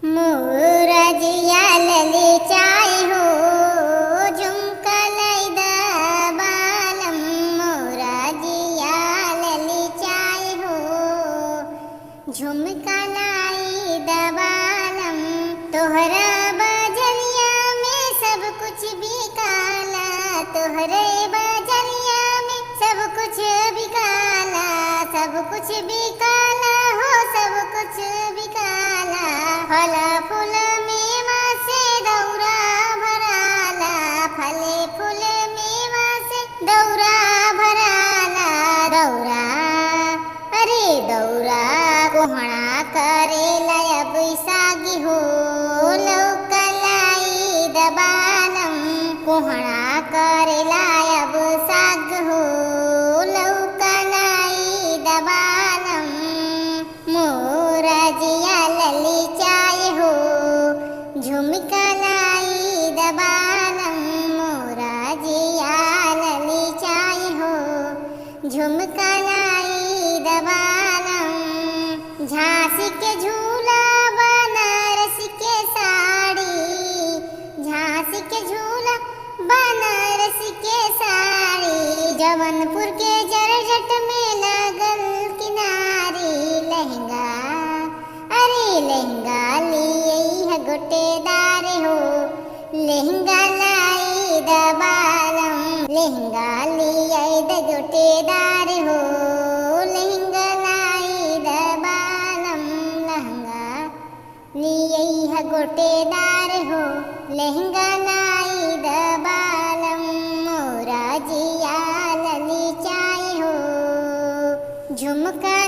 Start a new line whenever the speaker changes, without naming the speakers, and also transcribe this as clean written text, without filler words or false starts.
मोरा जिया लली चाय हो झुमका लई दबालम। मोरा जिया लली चाय हो झुमका लाई दबालम। तोहरा बजरिया में सब कुछ बिकाला, तोहरे बजरिया में सब कुछ बिकाला, सब कुछ बिकाला हो सब कुछ बिकाला। फल फूल मेवा से दौरा भराला, फले फूल मेवा से दौरा भराला। दौरा अरे दौरा कोहणा करेला अब सागी हो लौका लाई दबालम। कोहणा करेला अब साग हो लौका लाई दबालम। मोरा जिया लली चाय हो झुमका लाई दबालम। मोरा जिया लली चाय हो झुमका लाई दबालम। झांसी के झूला बनारस के साड़ी, झांसी के झूला बनारस के साड़ी। जौनपुर के जरजट में लगल किनारी लहंगा, अरे लहंगा लिए है गोटेदार हो लहंगा लाई दबालम। लहंगा लिए द गोटेदार हो लहंगा लाई दबालम। लहंगा लिए है गोटेदार हो लहंगा लाई दबालम। मोरा जिया लली चाय हो झुमका